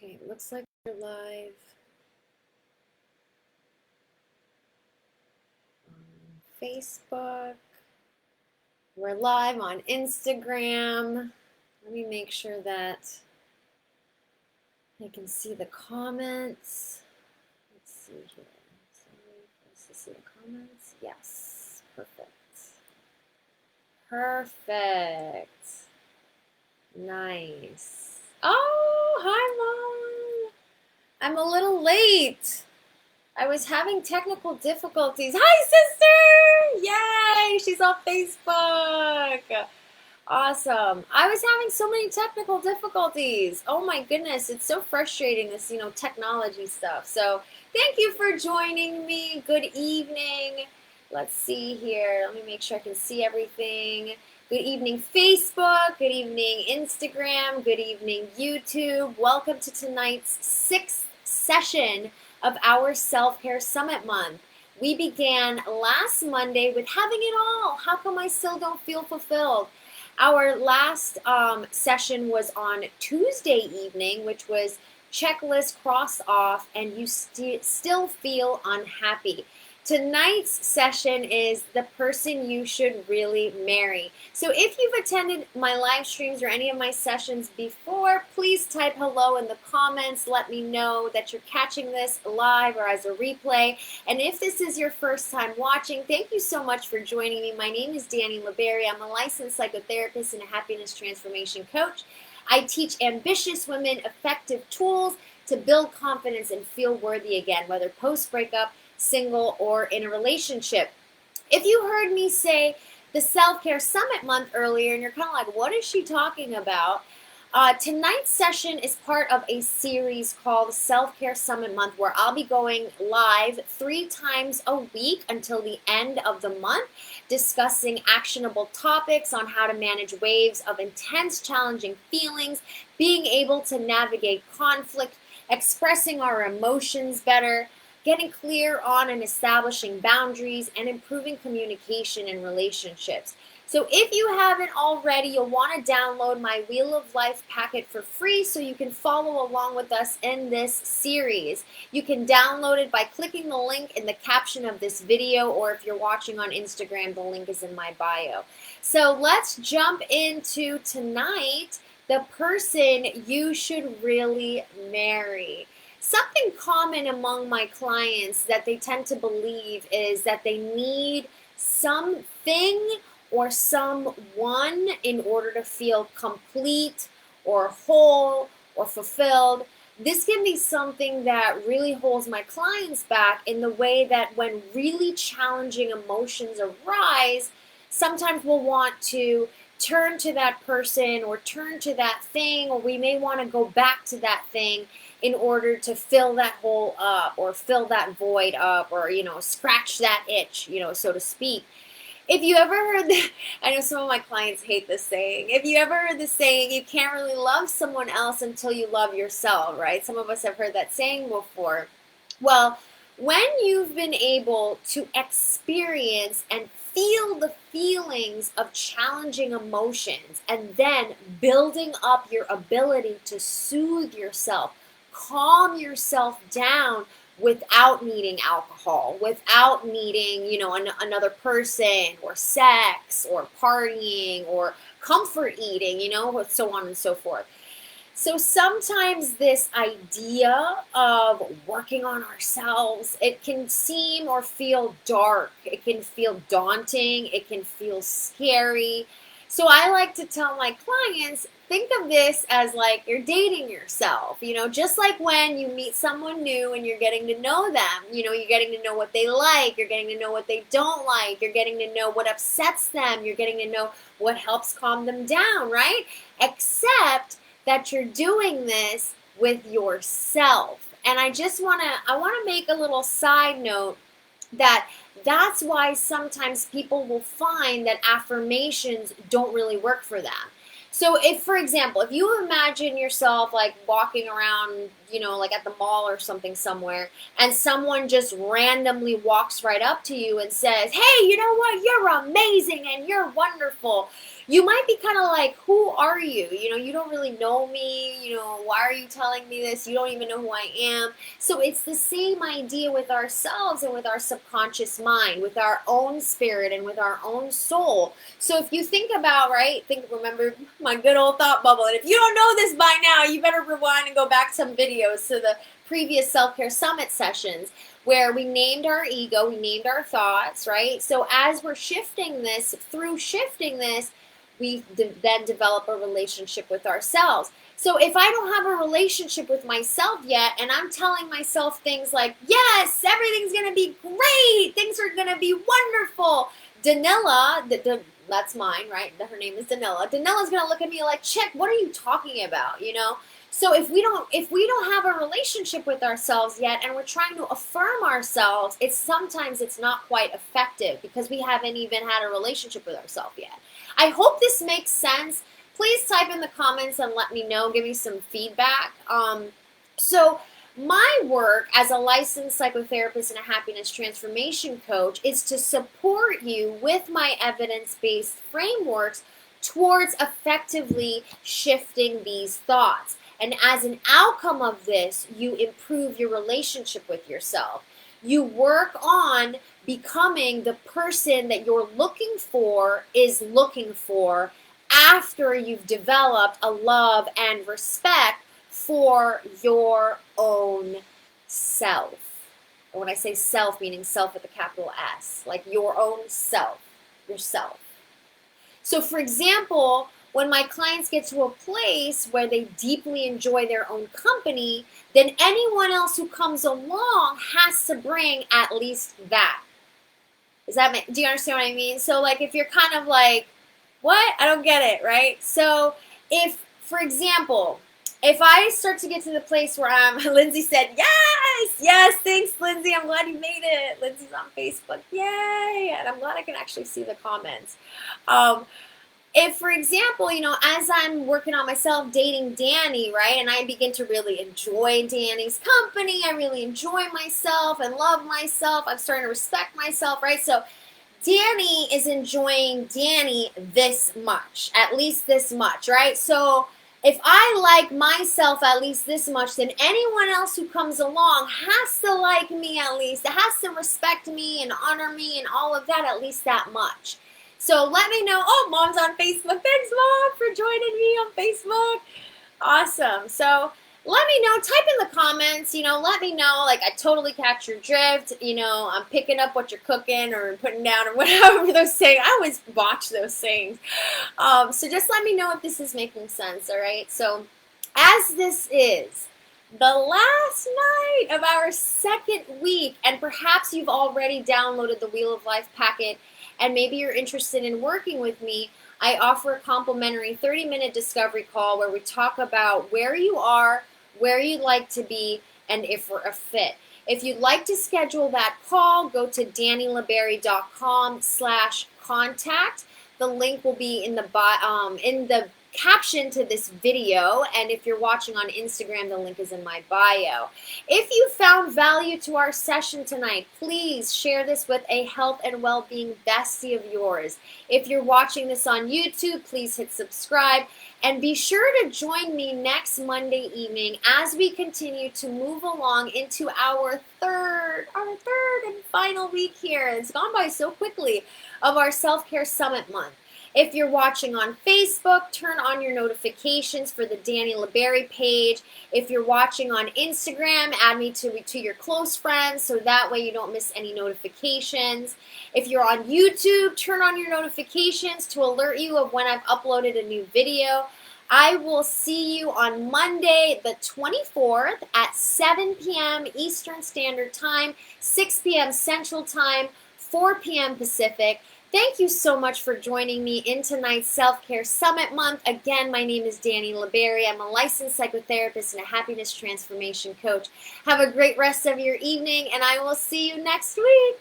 Okay, it looks like we're live on Facebook. We're live on Instagram. Let me make sure that I can see the comments. Let's see here. Sorry, let's see the comments. Yes, perfect. Perfect. Nice. Oh, hi, Mom. I'm a little late. I was having technical difficulties. Hi, sister! Yay! She's on Facebook. Awesome. I was having so many technical difficulties. Oh my goodness, it's so frustrating, this, technology stuff. So, thank you for joining me. Good evening. Let's see here. Let me make sure I can see everything. Good evening, Facebook. Good evening, Instagram. Good evening, YouTube. Welcome to tonight's sixth session of our Self-Care Summit Month. We began last Monday with having it all. How come I still don't feel fulfilled? Our last session was on Tuesday evening, which was checklist crossed off, and you still feel unhappy. Tonight's session is the person you should really marry. So if you've attended my live streams or any of my sessions before, please type hello in the comments. Let me know that you're catching this live or as a replay. And if this is your first time watching, thank you so much for joining me. My name is Dani. I'm a licensed psychotherapist and a happiness transformation coach. I teach ambitious women effective tools to build confidence and feel worthy again, whether post-breakup, single, or in a relationship. If you heard me say the Self-Care Summit Month earlier and you're kind of like, what is she talking about? Tonight's session is part of a series called Self-Care Summit Month, where I'll be going live 3 times a week until the end of the month, discussing actionable topics on how to manage waves of intense, challenging feelings, being able to navigate conflict, expressing our emotions better, getting clear on and establishing boundaries, and improving communication in relationships. So if you haven't already, you'll want to download my Wheel of Life packet for free so you can follow along with us in this series. You can download it by clicking the link in the caption of this video, or if you're watching on Instagram, the link is in my bio. So let's jump into tonight, the person you should really marry. Something common among my clients that they tend to believe is that they need something or someone in order to feel complete or whole or fulfilled. This can be something that really holds my clients back in the way that when really challenging emotions arise, sometimes we'll want to turn to that person or turn to that thing, or we may want to go back to that thing in order to fill that hole up or fill that void up, or, scratch that itch, so to speak. If you ever heard that, I know some of my clients hate this saying. If you ever heard the saying, you can't really love someone else until you love yourself, right? Some of us have heard that saying before. Well, when you've been able to experience and feel the feelings of challenging emotions, and then building up your ability to soothe yourself, calm yourself down without needing alcohol, without needing, another person or sex or partying or comfort eating, so on and so forth. So sometimes this idea of working on ourselves, it can seem or feel dark. It can feel daunting. It can feel scary. So I like to tell my clients, think of this as like you're dating yourself, just like when you meet someone new and you're getting to know them, you're getting to know what they like, you're getting to know what they don't like, you're getting to know what upsets them, you're getting to know what helps calm them down, right? Except that you're doing this with yourself. And I want to make a little side note that's why sometimes people will find that affirmations don't really work for them. So if, for example, if you imagine yourself like walking around, like at the mall or something somewhere, and someone just randomly walks right up to you and says, hey, you know what, you're amazing and you're wonderful. you might be kind of like, who are you? You don't really know me. Why are you telling me this? You don't even know who I am. So it's the same idea with ourselves and with our subconscious mind, with our own spirit and with our own soul. So if you think about, right, remember my good old thought bubble. And if you don't know this by now, you better rewind and go back some videos to the previous self-care summit sessions where we named our ego, we named our thoughts, right? So as we're shifting this, we then develop a relationship with ourselves. So if I don't have a relationship with myself yet, and I'm telling myself things like, yes, everything's going to be great, things are going to be wonderful. Danila, that's mine, right? Her name is Danila. Danila's going to look at me like, Chick, what are you talking about, So if we don't have a relationship with ourselves yet, and we're trying to affirm ourselves, sometimes it's not quite effective because we haven't even had a relationship with ourselves yet. I hope this makes sense. Please type in the comments and let me know. Give me some feedback. So my work as a licensed psychotherapist and a happiness transformation coach is to support you with my evidence-based frameworks towards effectively shifting these thoughts. And as an outcome of this, you improve your relationship with yourself. You work on becoming the person that you're looking for after you've developed a love and respect for your own self. And when I say self, meaning self with a capital S, like your own self, yourself. So for example, when my clients get to a place where they deeply enjoy their own company, then anyone else who comes along has to bring at least that. Do you understand what I mean? So like if you're kind of like, what? I don't get it, right? So if, for example, if I start to get to the place where Lindsay said, yes, thanks, Lindsay. I'm glad you made it. Lindsay's on Facebook. Yay. And I'm glad I can actually see the comments. If, for example, as I'm working on myself, dating Dani, right, and I begin to really enjoy Dani's company, I really enjoy myself and love myself, I'm starting to respect myself, right? So Dani is enjoying Dani this much, at least this much, right? So if I like myself at least this much, then anyone else who comes along has to like me at least. It has to respect me and honor me and all of that at least that much. So let me know. Oh, Mom's on Facebook. Thanks, Mom, for joining me on Facebook. Awesome. So let me know. Type in the comments. Let me know. Like, I totally catch your drift. I'm picking up what you're cooking or putting down or whatever those sayings. I always watch those sayings. So just let me know if this is making sense, all right? So as this is the last night of our second week, and perhaps you've already downloaded the Wheel of Life packet, and maybe you're interested in working with me, I offer a complimentary 30-minute discovery call where we talk about where you are, where you'd like to be, and if we're a fit. If you'd like to schedule that call, go to danilaberry.com/contact. The link will be in the caption to this video, and if you're watching on Instagram, the link is in my bio. If you found value to our session tonight, please share this with a health and well-being bestie of yours. If you're watching this on YouTube, please hit subscribe, and be sure to join me next Monday evening as we continue to move along into our third and final week here. It's gone by so quickly of our Self-Care Summit month. If you're watching on Facebook, turn on your notifications for the Dani LeBerry page. If you're watching on Instagram, add me to your close friends so that way you don't miss any notifications. If you're on YouTube, turn on your notifications to alert you of when I've uploaded a new video. I will see you on Monday the 24th at 7 p.m. Eastern Standard Time, 6 p.m. Central Time, 4 p.m. Pacific. Thank you so much for joining me in tonight's Self-Care Summit Month. Again, my name is Dani LeBerry. I'm a licensed psychotherapist and a happiness transformation coach. Have a great rest of your evening, and I will see you next week.